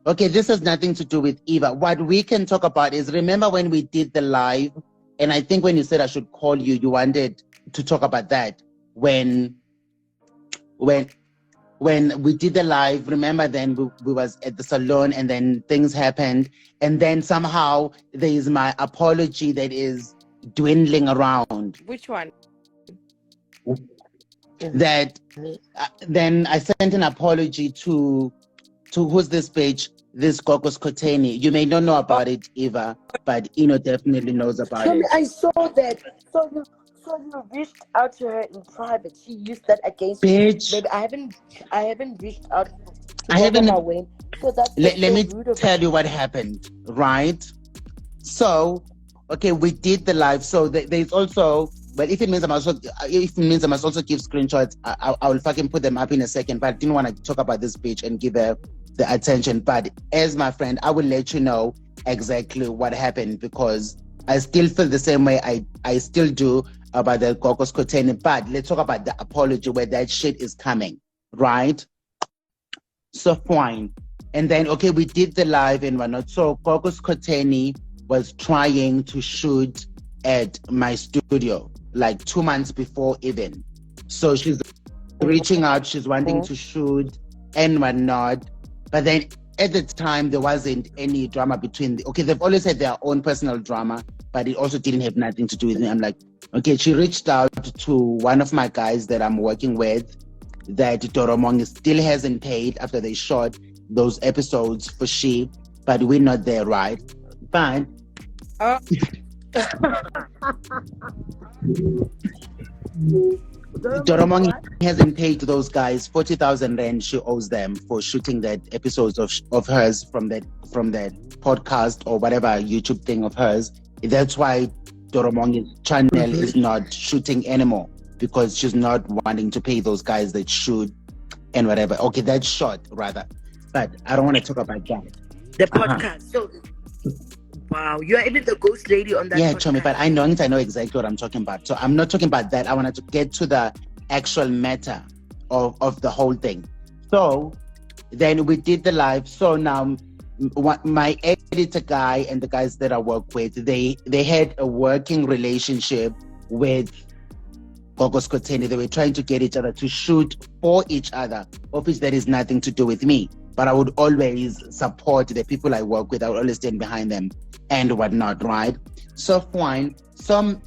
Okay, this has nothing to do with Eva. What we can talk about is, remember when we did the live, and I think when you said I should call you, you wanted to talk about that. When we did the live, remember then we was at the salon and then things happened. And then somehow there is my apology that is dwindling around. Which one? That then I sent an apology to who's this page? This Gogo Skhotheni. You may not know about it, Eva, but definitely knows about it. I saw that. So you reached out to her in private. She used that against Bitch. me. Maybe I haven't reached out to I haven't. Maweni. So that's let me tell you what happened, right? So, okay, we did the live. So there's also, but if it means I must also give screenshots, I will fucking put them up in a second. But I didn't want to talk about this bitch and give her the attention. But as my friend, I will let you know exactly what happened, because I still feel the same way I still do about the Gogo Skhotheni. But let's talk about the apology, where that shit is coming, right? So fine. And then, okay, we did the live and whatnot. So Gogo Skhotheni was trying to shoot at my studio like 2 months before even. So she's reaching out, she's wanting to shoot and whatnot. But then at the time, there wasn't any drama between they've always had their own personal drama, but it also didn't have nothing to do with me. I'm like, okay, she reached out to one of my guys that I'm working with, that Doromongy still hasn't paid after they shot those episodes for she, but we're not there, right? But Doromongy hasn't paid those guys 40,000 rand she owes them for shooting that episodes of hers from that podcast or whatever YouTube thing of hers. That's why Doromongy's channel is not shooting anymore, because she's not wanting to pay those guys that shoot and whatever. Okay, that's short rather, but I don't want to talk about that. The podcast. So, wow, you are even the ghost lady on that. Yeah, podcast. Chomi, but I know exactly what I'm talking about. So I'm not talking about that. I wanted to get to the actual matter of the whole thing. So then we did the live. So now my editor guy and the guys that I work with, they had a working relationship with Gogo Skhotheni. They were trying to get each other to shoot for each other, of which there is nothing to do with me. But I would always support the people I work with. I would always stand behind them and whatnot, right? So fine. I'm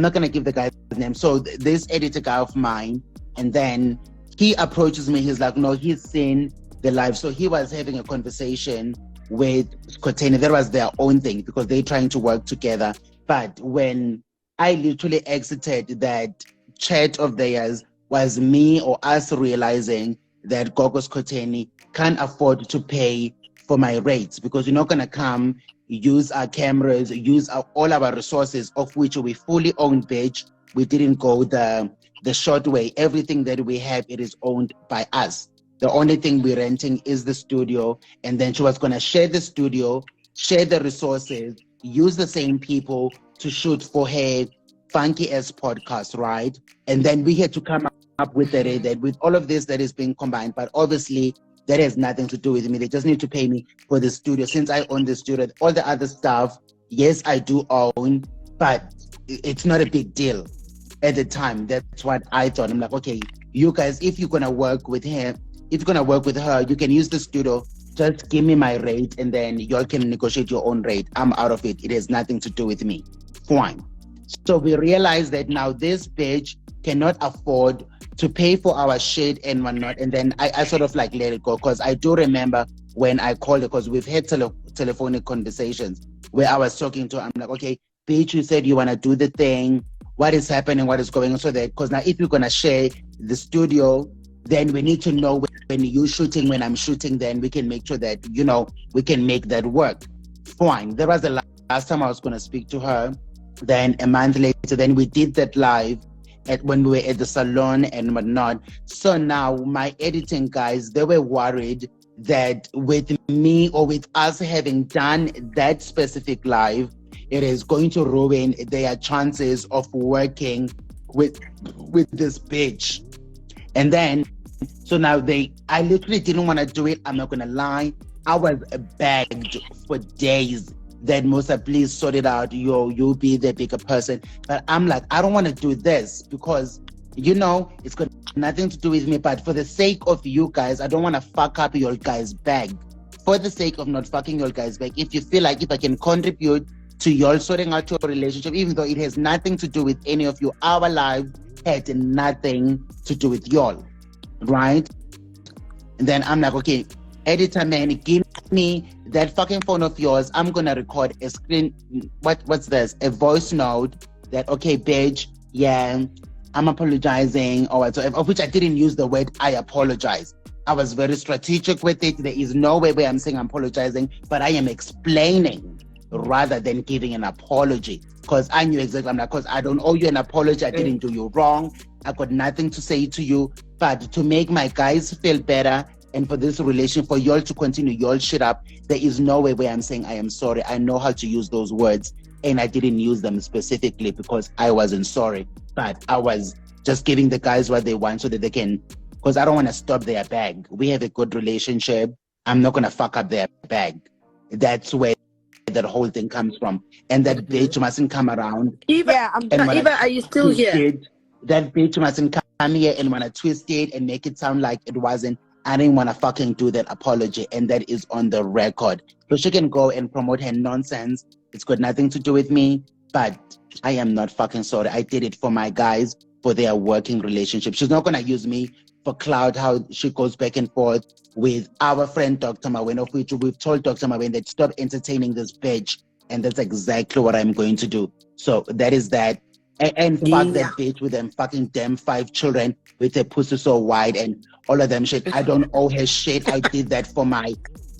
not going to give the guy's name. So this editor guy of mine, and then he approaches me. He's like, no, he's seen the live. So he was having a conversation with Skhotheni. That was their own thing, because they're trying to work together. But when I literally exited that chat of theirs, was me or us realizing that Gogo Skhotheni can't afford to pay for my rates, because you're not going to come use our cameras, use all our resources, of which we fully own, bitch. We didn't go the short way. Everything that we have, it is owned by us. The only thing we're renting is the studio. And then she was going to share the studio, share the resources, use the same people to shoot for her funky ass podcast, right? And then we had to come up with the rate that with all of this that is being combined. But obviously that has nothing to do with me. They just need to pay me for the studio. Since I own the studio, all the other stuff, yes, I do own, but it's not a big deal at the time. That's what I thought. I'm like, okay, you guys, if you're going to work with him, if you're going to work with her, you can use the studio. Just give me my rate, and then y'all can negotiate your own rate. I'm out of it. It has nothing to do with me. Fine. So we realized that now this bitch cannot afford to pay for our shit and whatnot. And then I sort of like let it go, because I do remember when I called her, because we've had telephonic conversations where I was talking to her. I'm like, okay, bitch, you said you want to do the thing. What is happening? What is going on? So that, because now if you're going to share the studio, then we need to know when you're shooting, when I'm shooting, then we can make sure that, we can make that work. Fine. That was the last time I was going to speak to her. Then a month later, then we did that live when we were at the salon and whatnot. So now my editing guys, they were worried that with me or with us having done that specific live, it is going to ruin their chances of working with this bitch. And then, so now I literally didn't want to do it. I'm not going to lie. I was begged for days that Musa, please sort it out. You'll be the bigger person. But I'm like, I don't want to do this because, it's got nothing to do with me. But for the sake of you guys, I don't want to fuck up your guys' bag. For the sake of not fucking your guys' bag, if you feel like if I can contribute to y'all sorting out your relationship, even though it has nothing to do with any of you, our lives had nothing to do with y'all, right? And then I'm like, okay, editor man, give me that fucking phone of yours. I'm gonna record a screen. What's this? A voice note that, okay, bitch, yeah, I'm apologizing or whatsoever. Of which I didn't use the word I apologize. I was very strategic with it. There is no way where I'm saying I'm apologizing, but I am explaining rather than giving an apology. Because I knew exactly, I'm like, because I don't owe you an apology. I didn't do you wrong. I got nothing to say to you. But to make my guys feel better and for this relation, for y'all to continue y'all shit up, there is no way where I'm saying I am sorry. I know how to use those words and I didn't use them specifically because I wasn't sorry. But I was just giving the guys what they want so that they can, because I don't want to stop their bag. We have a good relationship. I'm not going to fuck up their bag. That's where that whole thing comes from. And that bitch mustn't come around. Eva, are you still here? That bitch mustn't come here and want to twist it and make it sound like it wasn't. I didn't want to fucking do that apology. And that is on the record. So she can go and promote her nonsense. It's got nothing to do with me. But I am not fucking sorry. I did it for my guys, for their working relationship. She's not going to use me for clout, how she goes back and forth with our friend Dr Maweni, of which we've told Dr Maweni that stop entertaining this bitch, and that's exactly what I'm going to do. So that is that. And fuck that bitch with them fucking damn 5 children with her pussy so wide and all of them shit. I don't owe her shit. I did that for my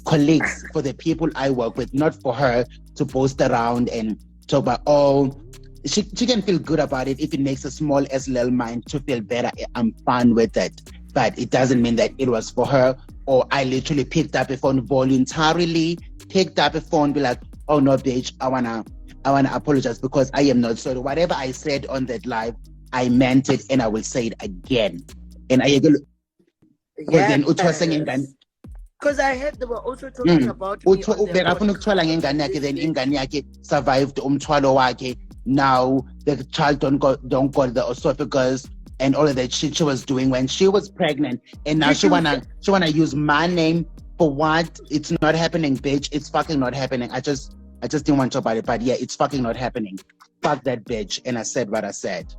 colleagues, for the people I work with, not for her to boast around and talk about, she can feel good about it if it makes a small as little mind to feel better. I'm fine with it. But it doesn't mean that it was for her, or I literally picked up a phone voluntarily, be like, oh no, bitch, I wanna apologize because I am not sorry. Whatever I said on that live, I meant it and I will say it again. And I because I heard they were also talking about me on their podcast. Survived umthwalo wakhe. Now the child don't got the esophagus and all of that shit she was doing when she was pregnant, and now she wanna use my name for what? It's not happening, bitch. It's fucking not happening. I just didn't want to talk about it, but yeah, it's fucking not happening. Fuck that bitch. And I said what I said.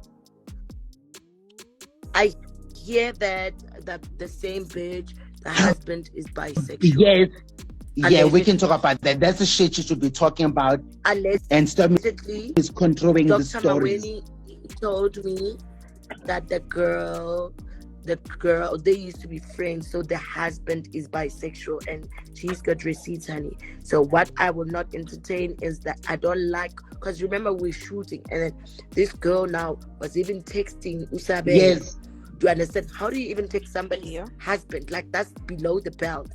I hear that the same bitch, the husband is bisexual. Yes. Yeah, we can talk about that. That's the shit you should be talking about. And stop is controlling the stories. Dr. Maweni told me that the girl, they used to be friends, so the husband is bisexual and she's got receipts, honey. So what I will not entertain is that I don't like, because remember we're shooting and then this girl now was even texting Sabelo. Yes. Do you understand? How do you even text somebody's husband? Like, that's below the belt.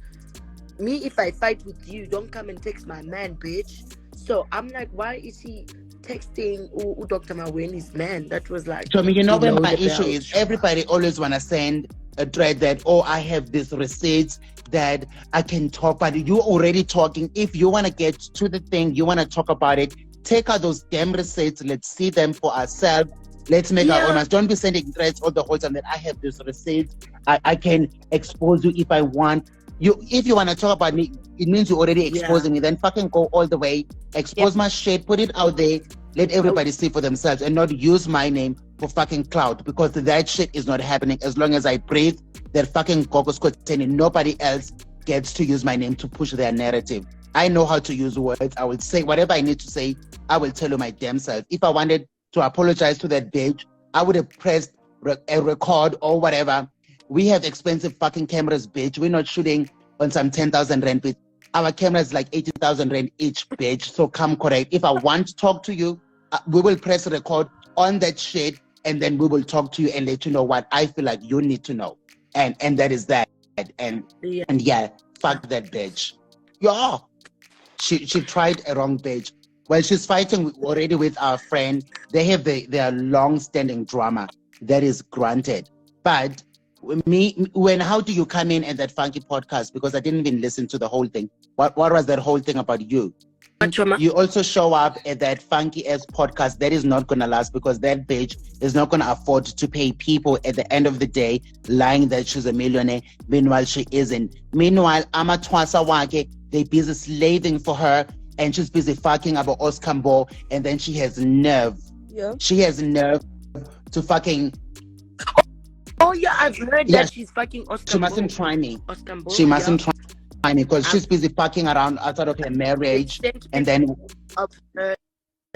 Me, if I fight with you, don't come and text my man, bitch. So I'm like, why is he texting Dr. Maweni's man? That was like, so you know where my issue is? Everybody always want to send a thread that, I have this receipts that I can talk about. You already talking. If you want to get to the thing, you want to talk about it, take out those damn receipts. Let's see them for ourselves. Let's make our own. Don't be sending threads all the whole time that I have this receipts. I can expose you if I want. If you want to talk about me, it means you're already exposing me. Then fucking go all the way, expose my shit, put it out there, let everybody see for themselves, and not use my name for fucking clout, because that shit is not happening. As long as I breathe, that fucking Gogo Skhotheni, nobody else gets to use my name to push their narrative. I know how to use words. I will say whatever I need to say. I will tell you my damn self. If I wanted to apologize to that bitch, I would have pressed a record or whatever. We have expensive fucking cameras, bitch. We're not shooting on some 10,000 rand with our cameras like 80,000 rand each, bitch. So come correct. If I want to talk to you, we will press record on that shit, and then we will talk to you and let you know what I feel like you need to know. And that is that. And fuck that bitch. Yeah. She tried a wrong bitch. Well, she's fighting already with our friend. They have their long-standing drama. That is granted. But how do you come in at that funky podcast? Because I didn't even listen to the whole thing. What was that whole thing about you? Choma. You also show up at that funky ass podcast that is not gonna last because that bitch is not gonna afford to pay people at the end of the day lying that she's a millionaire, meanwhile she isn't. Meanwhile, Twasa Wake, they busy slaving for her and she's busy fucking about Oscar Mbo, and then she has nerve. Yeah. She has nerve to fucking. Oh yeah, I've heard that she's fucking Oscar She Mbo. mustn't try me. Oscar Mbo, she mustn't try me because she's busy fucking around outside of her marriage, and then of her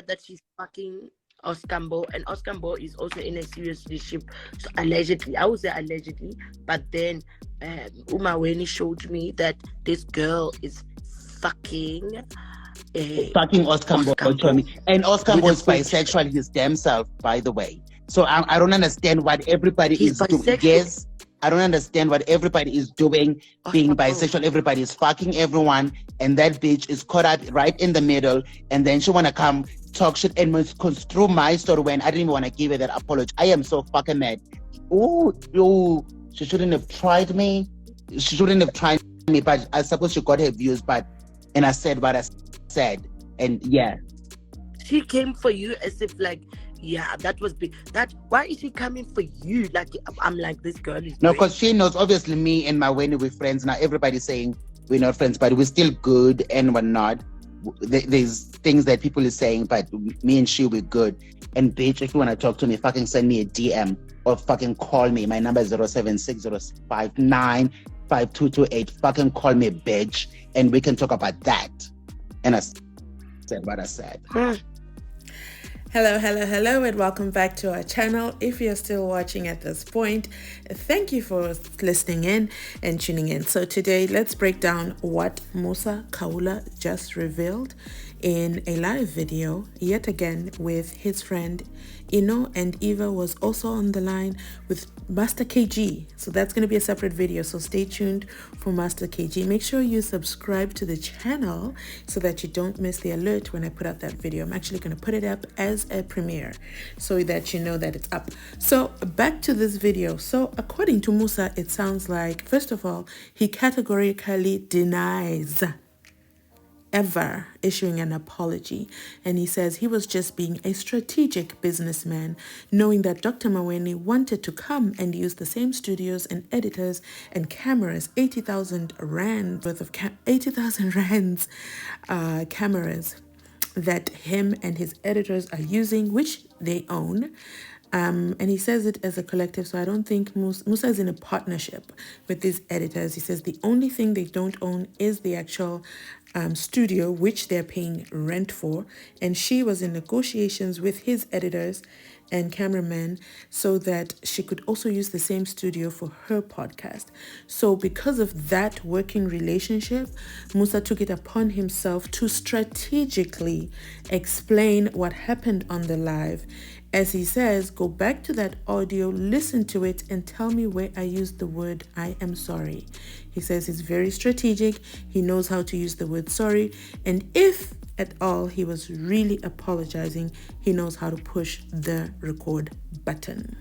that she's fucking Oscar Mbo, and Oscar Mbo is also in a serious relationship. So allegedly, I would say allegedly, but then Maweni showed me that this girl is fucking Oscar Mbo, and Oscar Mbo is bisexual his damn self, by the way. So I don't understand what everybody is doing. Yes, I don't understand what everybody is doing, being bisexual. Everybody is fucking everyone, and that bitch is caught up right in the middle, and then she wanna come talk shit and construe my story when I didn't even want to give her that apology. I am so fucking mad. Ooh, she shouldn't have tried me. She shouldn't have tried me, but I suppose she got her views, and I said what I said, and yeah. She came for you as if like, yeah, that was big. Why is she coming for you? Like, I'm like, this girl is. No, because she knows, obviously, me and Maweni, we're friends now. Everybody's saying we're not friends, but we're still good and we're not. There's things that people are saying, but me and she, we're good. And bitch, if you want to talk to me, fucking send me a DM or fucking call me. My number is 07605952228. Fucking call me, bitch, and we can talk about that. And I said what I said. Hello, and welcome back to our channel. If you're still watching at this point, thank you for listening in and tuning in. So today, let's break down what Musa Khawula just revealed in a live video, yet again with his friend Ino, and Eva was also on the line with Master KG. So that's going to be a separate video, so stay tuned for Master KG. Make sure you subscribe to the channel so that you don't miss the alert when I put out that video. I'm actually going to put it up as a premiere so that you know that it's up. So back to this video. So according to Musa, it sounds like, first of all, he categorically denies ever issuing an apology, and he says he was just being a strategic businessman, knowing that Dr. Maweni wanted to come and use the same studios and editors and cameras, 80,000 rand worth of 80,000 rands cameras that him and his editors are using, which they own. And he says it as a collective, so I don't think Musa is in a partnership with these editors. He says the only thing they don't own is the actual studio, which they're paying rent for. And she was in negotiations with his editors and cameraman so that she could also use the same studio for her podcast. So because of that working relationship, Musa took it upon himself to strategically explain what happened on the live. As he says, go back to that audio, listen to it, and tell me where I used the word I am sorry. He says he's very strategic. He knows how to use the word sorry. And if at all he was really apologizing, he knows how to push the record button.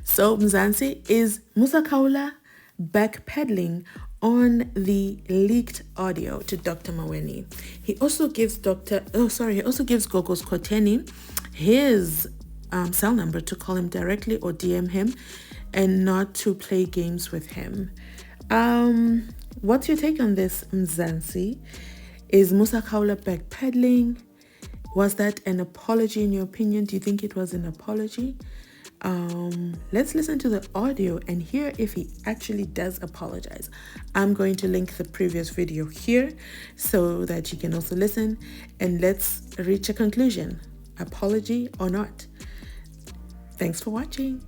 So Mzansi, is Musa Khawula backpedaling on the leaked audio to Dr. Maweni? He also gives Gogo Skhotheni his cell number to call him directly or DM him and not to play games with him. What's your take on this, Mzansi? Is Musa Khawula backpedaling? Was that an apology in your opinion? Do you think it was an apology? Let's listen to the audio and hear if he actually does apologize. I'm going to link the previous video here so that you can also listen, and let's reach a conclusion. Apology or not? Thanks for watching.